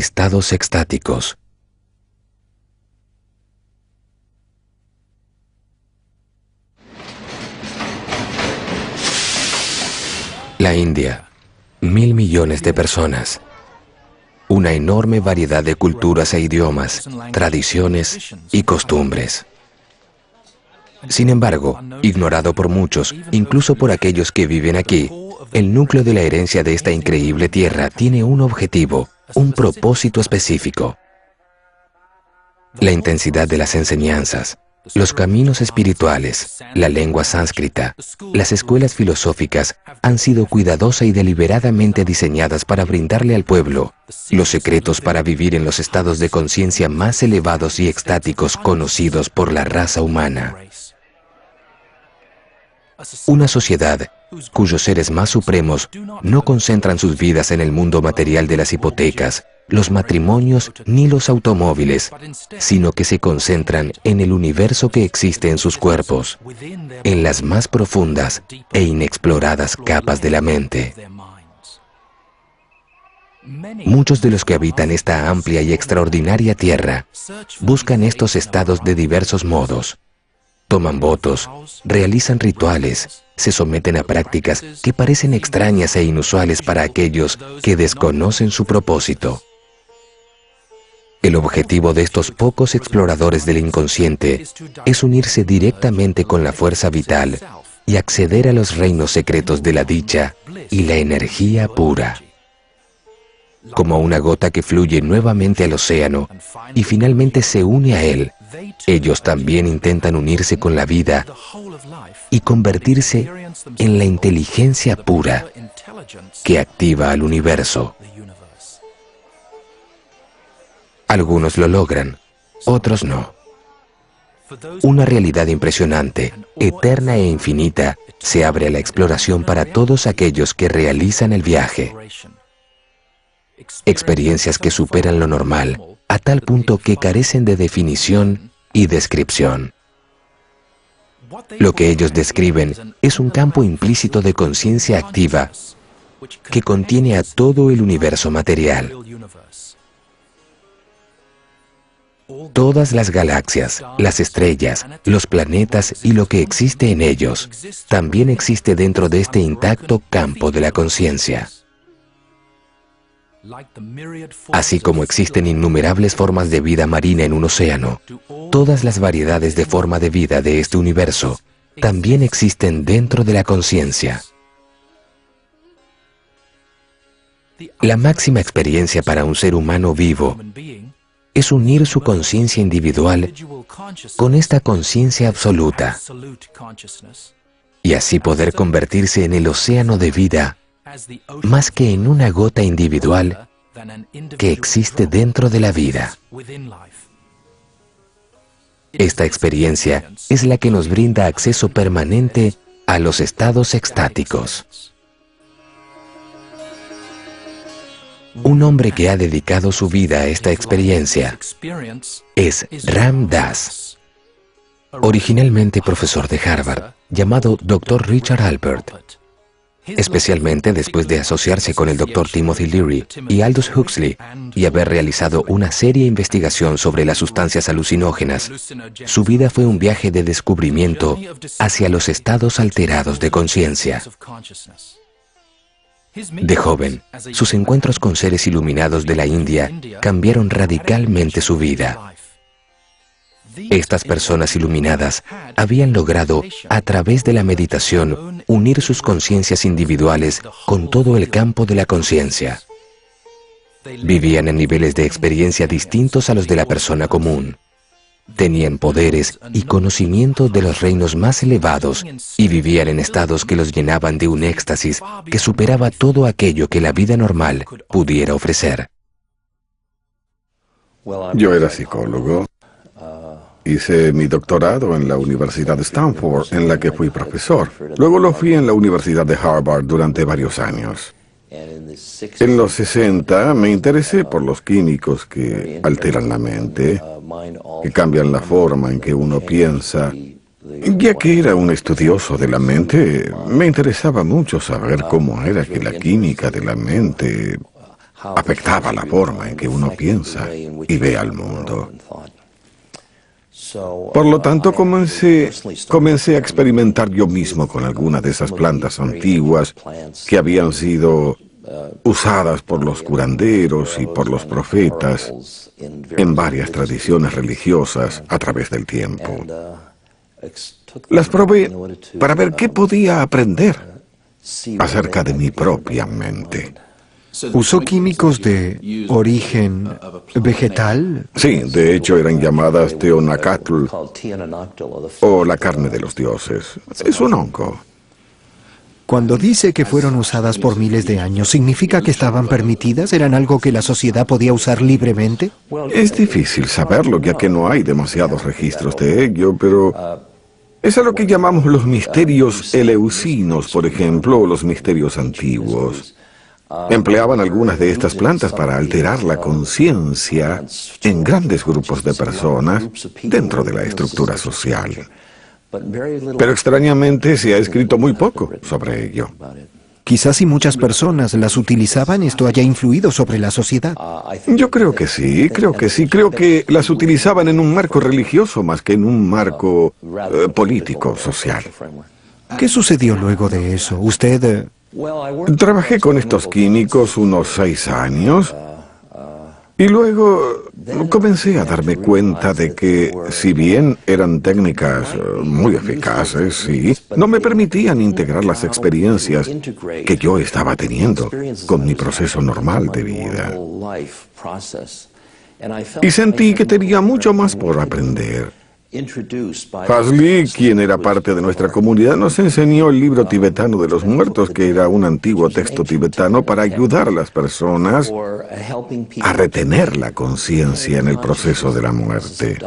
Estados extáticos. La India, 1.000 millones de personas. Una enorme variedad de culturas e idiomas, tradiciones y costumbres. Sin embargo, ignorado por muchos, incluso por aquellos que viven aquí, el núcleo de la herencia de esta increíble tierra tiene un objetivo, un propósito específico. La intensidad de las enseñanzas, los caminos espirituales, la lengua sánscrita, las escuelas filosóficas han sido cuidadosa y deliberadamente diseñadas para brindarle al pueblo los secretos para vivir en los estados de conciencia más elevados y extáticos conocidos por la raza humana. Una sociedad cuyos seres más supremos no concentran sus vidas en el mundo material de las hipotecas, los matrimonios ni los automóviles, sino que se concentran en el universo que existe en sus cuerpos, en las más profundas e inexploradas capas de la mente. Muchos de los que habitan esta amplia y extraordinaria tierra buscan estos estados de diversos modos. Toman votos, realizan rituales, se someten a prácticas que parecen extrañas e inusuales para aquellos que desconocen su propósito. El objetivo de estos pocos exploradores del inconsciente es unirse directamente con la fuerza vital y acceder a los reinos secretos de la dicha y la energía pura. Como una gota que fluye nuevamente al océano y finalmente se une a él, ellos también intentan unirse con la vida y convertirse en la inteligencia pura que activa al universo. Algunos lo logran, otros no. Una realidad impresionante, eterna e infinita, se abre a la exploración para todos aquellos que realizan el viaje. Experiencias que superan lo normal, a tal punto que carecen de definición y descripción. Lo que ellos describen es un campo implícito de conciencia activa que contiene a todo el universo material. Todas las galaxias, las estrellas, los planetas y lo que existe en ellos, también existe dentro de este intacto campo de la conciencia. Así como existen innumerables formas de vida marina en un océano, todas las variedades de forma de vida de este universo también existen dentro de la conciencia. La máxima experiencia para un ser humano vivo es unir su conciencia individual con esta conciencia absoluta y así poder convertirse en el océano de vida más que en una gota individual que existe dentro de la vida. Esta experiencia es la que nos brinda acceso permanente a los estados extáticos. Un hombre que ha dedicado su vida a esta experiencia es Ram Dass, originalmente profesor de Harvard, llamado Dr. Richard Alpert. Especialmente después de asociarse con el Dr. Timothy Leary y Aldous Huxley y haber realizado una seria investigación sobre las sustancias alucinógenas, su vida fue un viaje de descubrimiento hacia los estados alterados de conciencia. De joven, sus encuentros con seres iluminados de la India cambiaron radicalmente su vida. Estas personas iluminadas habían logrado, a través de la meditación, unir sus conciencias individuales con todo el campo de la conciencia. Vivían en niveles de experiencia distintos a los de la persona común. Tenían poderes y conocimiento de los reinos más elevados y vivían en estados que los llenaban de un éxtasis que superaba todo aquello que la vida normal pudiera ofrecer. Yo era psicólogo. Hice mi doctorado en la Universidad de Stanford, en la que fui profesor. Luego lo fui en la Universidad de Harvard durante varios años. En los 60 me interesé por los químicos que alteran la mente, que cambian la forma en que uno piensa. Ya que era un estudioso de la mente, me interesaba mucho saber cómo era que la química de la mente afectaba la forma en que uno piensa y ve al mundo. Por lo tanto, comencé a experimentar yo mismo con algunas de esas plantas antiguas que habían sido usadas por los curanderos y por los profetas en varias tradiciones religiosas a través del tiempo. Las probé para ver qué podía aprender acerca de mi propia mente. ¿Usó químicos de origen vegetal? Sí, de hecho eran llamadas teonacatl o la carne de los dioses. Es un hongo. Cuando dice que fueron usadas por miles de años, ¿significa que estaban permitidas? ¿Eran algo que la sociedad podía usar libremente? Es difícil saberlo, ya que no hay demasiados registros de ello, pero es a lo que llamamos los misterios eleusinos, por ejemplo, o los misterios antiguos. Empleaban algunas de estas plantas para alterar la conciencia en grandes grupos de personas dentro de la estructura social. Pero extrañamente se ha escrito muy poco sobre ello. Quizás si muchas personas las utilizaban, esto haya influido sobre la sociedad. Yo creo que sí. Creo que las utilizaban en un marco religioso más que en un marco político, social. ¿Qué sucedió luego de eso? ¿Usted Trabajé con estos químicos unos 6 años y luego comencé a darme cuenta de que, si bien eran técnicas muy eficaces, sí, no me permitían integrar las experiencias que yo estaba teniendo con mi proceso normal de vida. Y sentí que tenía mucho más por aprender. Hazli, quien era parte de nuestra comunidad, nos enseñó el libro tibetano de los muertos, que era un antiguo texto tibetano para ayudar a las personas a retener la conciencia en el proceso de la muerte.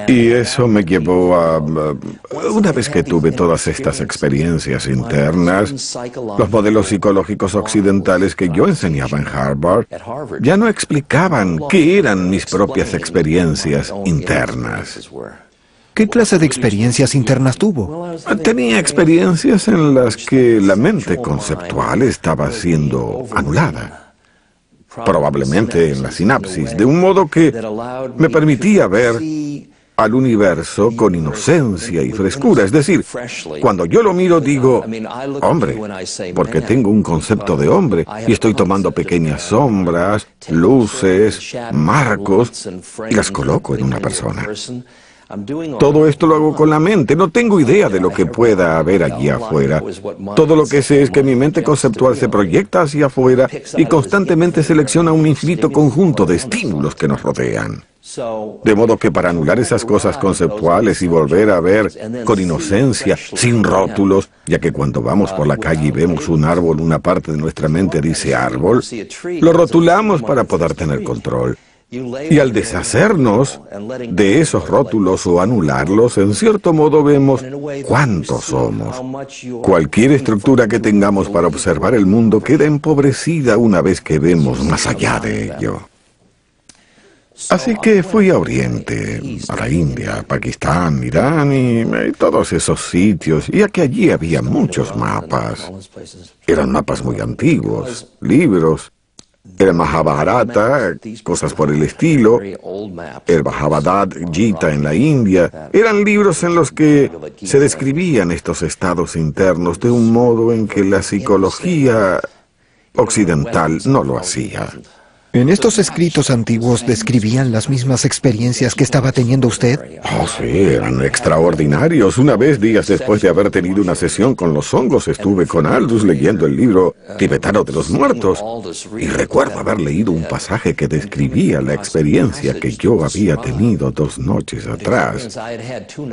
Y eso me llevó a... Una vez que tuve todas estas experiencias internas, los modelos psicológicos occidentales que yo enseñaba en Harvard ya no explicaban qué eran mis propias experiencias internas. qué clase de experiencias internas tuvo? Tenía experiencias en las que la mente conceptual estaba siendo anulada. Probablemente en la sinapsis, de un modo que me permitía ver al universo con inocencia y frescura. Es decir, cuando yo lo miro digo, hombre, porque tengo un concepto de hombre y estoy tomando pequeñas sombras, luces, marcos y las coloco en una persona. Todo esto lo hago con la mente, no tengo idea de lo que pueda haber allí afuera. Todo lo que sé es que mi mente conceptual se proyecta hacia afuera y constantemente selecciona un infinito conjunto de estímulos que nos rodean. De modo que para anular esas cosas conceptuales y volver a ver con inocencia, sin rótulos, ya que cuando vamos por la calle y vemos un árbol, una parte de nuestra mente dice árbol, lo rotulamos para poder tener control. Y al deshacernos de esos rótulos o anularlos, en cierto modo vemos cuántos somos. Cualquier estructura que tengamos para observar el mundo queda empobrecida una vez que vemos más allá de ello. Así que fui a Oriente, a la India, Pakistán, Irán y todos esos sitios, y a que allí había muchos mapas. Eran mapas muy antiguos, libros. El Mahabharata, cosas por el estilo, el Bhagavad Gita en la India, eran libros en los que se describían estos estados internos de un modo en que la psicología occidental no lo hacía. ¿En estos escritos antiguos describían las mismas experiencias que estaba teniendo usted? Oh, sí, eran extraordinarios. Una vez, días después de haber tenido una sesión con los hongos, estuve con Aldous leyendo el libro tibetano de los muertos. Y recuerdo haber leído un pasaje que describía la experiencia que yo había tenido 2 noches atrás,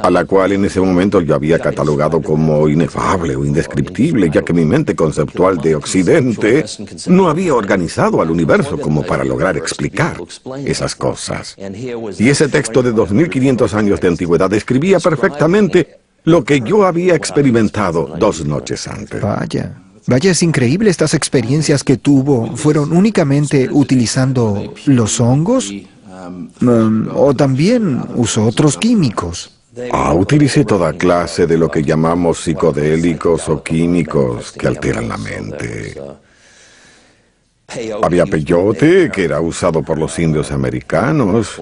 a la cual en ese momento yo había catalogado como inefable o indescriptible, ya que mi mente conceptual de Occidente no había organizado al universo como para lograr explicar esas cosas. Y ese texto de 2500 años de antigüedad describía perfectamente lo que yo había experimentado 2 noches antes. Vaya, es increíble estas experiencias que tuvo. ¿Fueron únicamente utilizando los hongos? ¿O también usó otros químicos? Utilicé toda clase de lo que llamamos psicodélicos o químicos que alteran la mente. Había peyote, que era usado por los indios americanos.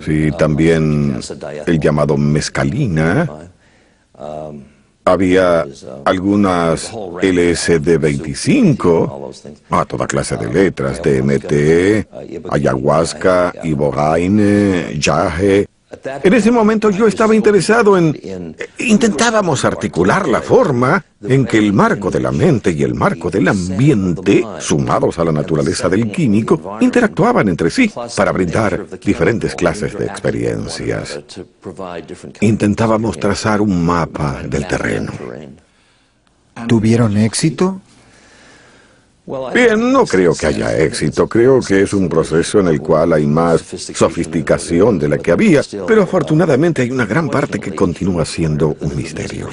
Sí, también el llamado mescalina. Había algunas LSD-25, toda clase de letras, DMT, ayahuasca, ibogaine, yaje. En ese momento yo estaba interesado en... Intentábamos articular la forma en que el marco de la mente y el marco del ambiente, sumados a la naturaleza del químico, interactuaban entre sí para brindar diferentes clases de experiencias. Intentábamos trazar un mapa del terreno. ¿Tuvieron éxito? Bien, no creo que haya éxito. Creo que es un proceso en el cual hay más sofisticación de la que había, pero afortunadamente hay una gran parte que continúa siendo un misterio.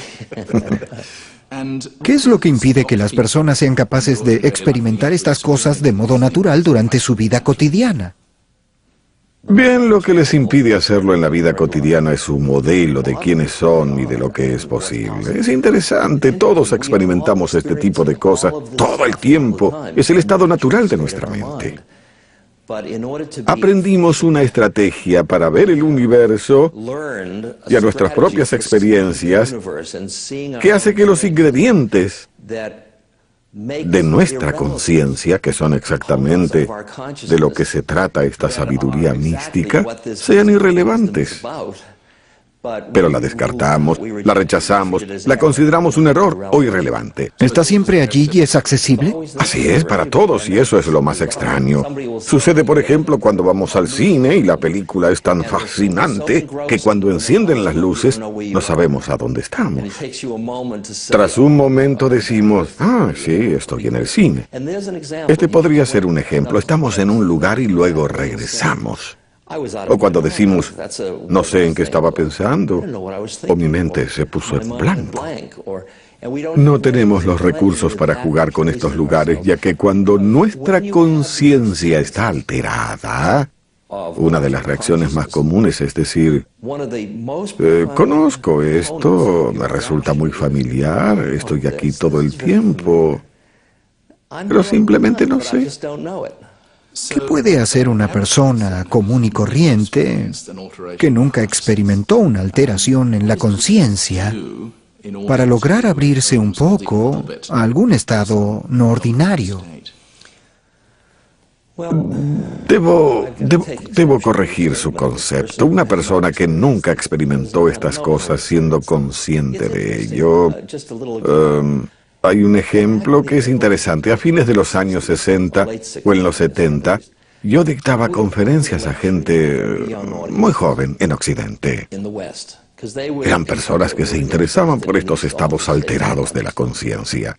¿Qué es lo que impide que las personas sean capaces de experimentar estas cosas de modo natural durante su vida cotidiana? Bien, lo que les impide hacerlo en la vida cotidiana es su modelo de quiénes son y de lo que es posible. Es interesante, todos experimentamos este tipo de cosas todo el tiempo. Es el estado natural de nuestra mente. Aprendimos una estrategia para ver el universo y a nuestras propias experiencias que hace que los ingredientes de nuestra conciencia, que son exactamente de lo que se trata esta sabiduría mística, sean irrelevantes. Pero la descartamos, la rechazamos, la consideramos un error o irrelevante. ¿Está siempre allí y es accesible? Así es para todos y eso es lo más extraño. Sucede, por ejemplo, cuando vamos al cine y la película es tan fascinante que cuando encienden las luces no sabemos a dónde estamos. Tras un momento decimos, sí, estoy en el cine. Este podría ser un ejemplo. Estamos en un lugar y luego regresamos. O cuando decimos, no sé en qué estaba pensando, o mi mente se puso en blanco. No tenemos los recursos para jugar con estos lugares, ya que cuando nuestra conciencia está alterada, una de las reacciones más comunes es decir, conozco esto, me resulta muy familiar, estoy aquí todo el tiempo, pero simplemente no sé. ¿Qué puede hacer una persona común y corriente que nunca experimentó una alteración en la conciencia para lograr abrirse un poco a algún estado no ordinario? Debo corregir su concepto. Una persona que nunca experimentó estas cosas siendo consciente de ello... Hay un ejemplo que es interesante. A fines de los años 60 o en los 70, yo dictaba conferencias a gente muy joven en Occidente. Eran personas que se interesaban por estos estados alterados de la conciencia.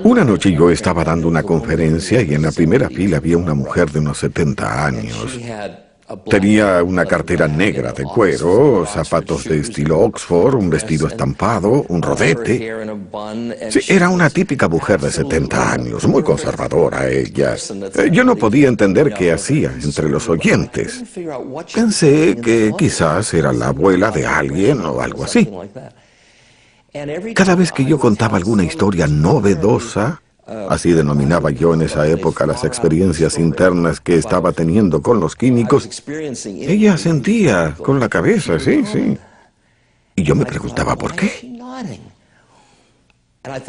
Una noche yo estaba dando una conferencia y en la primera fila había una mujer de unos 70 años. Tenía una cartera negra de cuero, zapatos de estilo Oxford, un vestido estampado, un rodete. Sí, era una típica mujer de 70 años, muy conservadora ella. Yo no podía entender qué hacía entre los oyentes. Pensé que quizás era la abuela de alguien o algo así. Cada vez que yo contaba alguna historia novedosa, así denominaba yo en esa época las experiencias internas que estaba teniendo con los químicos, ella asentía con la cabeza, sí, sí. Y yo me preguntaba por qué.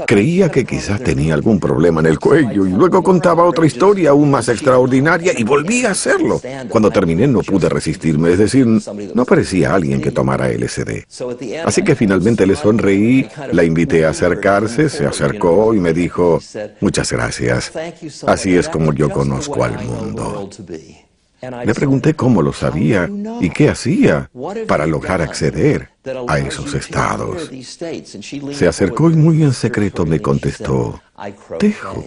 Creía que quizás tenía algún problema en el cuello y luego contaba otra historia aún más extraordinaria y volvía a hacerlo. Cuando terminé no pude resistirme, es decir, no parecía alguien que tomara LSD. Así que finalmente le sonreí, la invité a acercarse, se acercó y me dijo, muchas gracias, así es como yo conozco al mundo. Le pregunté cómo lo sabía y qué hacía para lograr acceder a esos estados. Se acercó y muy en secreto me contestó, tejo.